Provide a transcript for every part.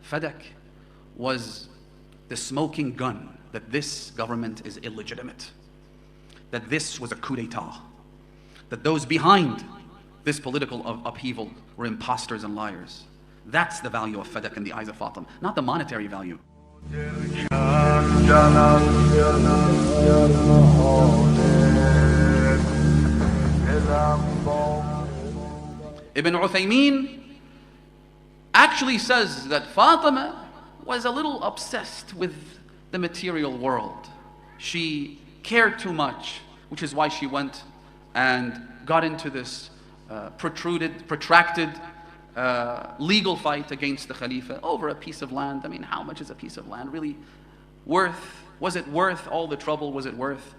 Fadak was the smoking gun that this government is illegitimate, that this was a coup d'etat, that those behind this political upheaval were imposters and liars. That's the value of Fadak in the eyes of Fatima, not the monetary value. Ibn Uthaymeen actually says that Fatima was a little obsessed with the material world. She cared too much, which is why she went and got into this protracted legal fight against the Khalifa over a piece of land. I mean, how much is a piece of land really worth? Was it worth all the trouble? Was it worth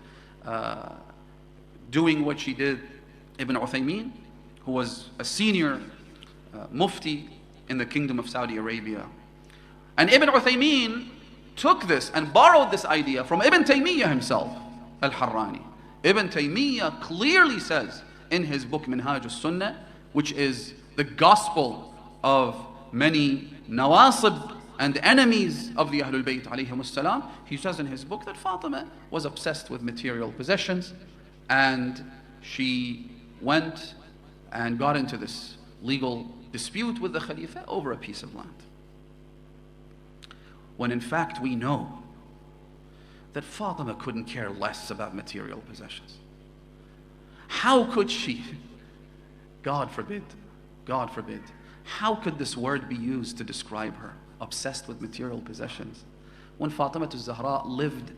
doing what she did? Ibn Uthaymeen, who was a senior mufti in the Kingdom of Saudi Arabia. And Ibn Uthaymeen took this and borrowed this idea from Ibn Taymiyyah himself, al-Harrani. Ibn Taymiyyah clearly says in his book Minhaj al-Sunnah, which is the gospel of many nawasib and enemies of the Ahlul Bayt alayhim as-salam, he says in his book that Fatima was obsessed with material possessions, and she went and got into this legal dispute with the Khalifa over a piece of land. When in fact we know that Fatima couldn't care less about material possessions. How could she? God forbid, God forbid. How could this word be used to describe her? Obsessed with material possessions. When Fatima Zahra lived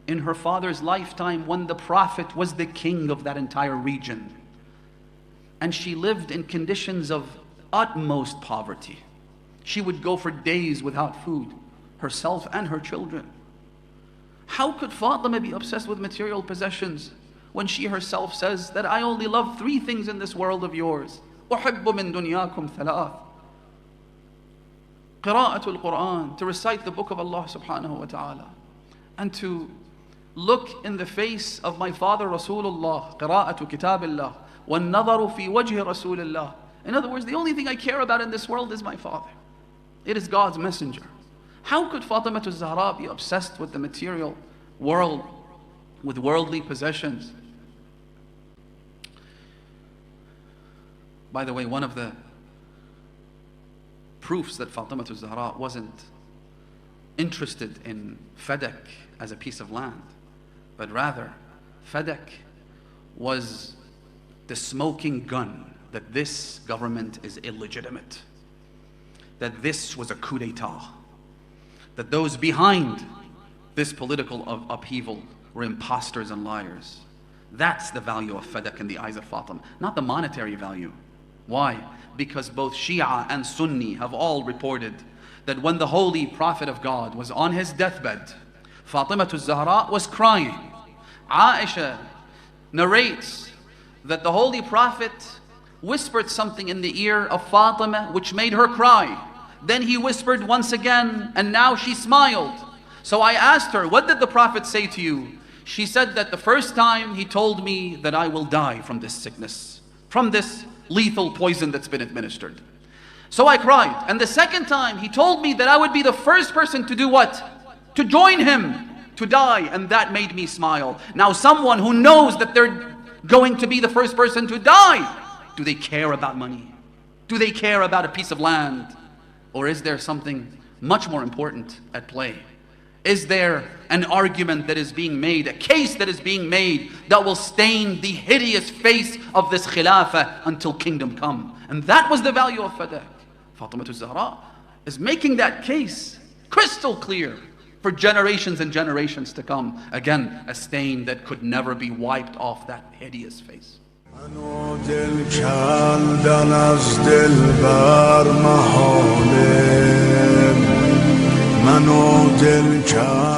in her father's lifetime, when the Prophet was the king of that entire region, and she lived in conditions of utmost poverty. She would go for days without food, herself and her children. How could Fatima be obsessed with material possessions when she herself says that I only love 3 things in this world of yours? أحب من دنياكم ثلاث. قراءة القرآن, to recite the book of Allah subhanahu wa ta'ala, and to look in the face of my father Rasulullah, قراءة كتاب الله, والنظر في وجه رسول الله. In other words, the only thing I care about in this world is my father. It is God's messenger. How could Fatima Zahra be obsessed with the material world, with worldly possessions? By the way, one of the proofs that Fatima Zahra wasn't interested in Fadak as a piece of land, but rather Fadak was the smoking gun that this government is illegitimate, that this was a coup d'etat, that those behind this political upheaval were imposters and liars. That's the value of Fadak in the eyes of Fatima, not the monetary value. Why? Because both Shia and Sunni have all reported that when the holy Prophet of God was on his deathbed, Fatima Zahra was crying. Aisha narrates that the holy Prophet whispered something in the ear of Fatima which made her cry. Then he whispered once again, and now she smiled. So I asked her, what did the Prophet say to you? She said that the first time he told me that I will die from this sickness, from this lethal poison that's been administered. So I cried. And the second time he told me that I would be the first person to do what? To join him, to die. And that made me smile. Now someone who knows that they're going to be the first person to die, do they care about money? Do they care about a piece of land? Or is there something much more important at play? Is there an argument that is being made, a case that is being made that will stain the hideous face of this khilafah until kingdom come? And that was the value of Fadak. Fatima Zahra is making that case crystal clear for generations and generations to come. Again, a stain that could never be wiped off that hideous face. منو دل کندن از دل بر محاله منو دل کندن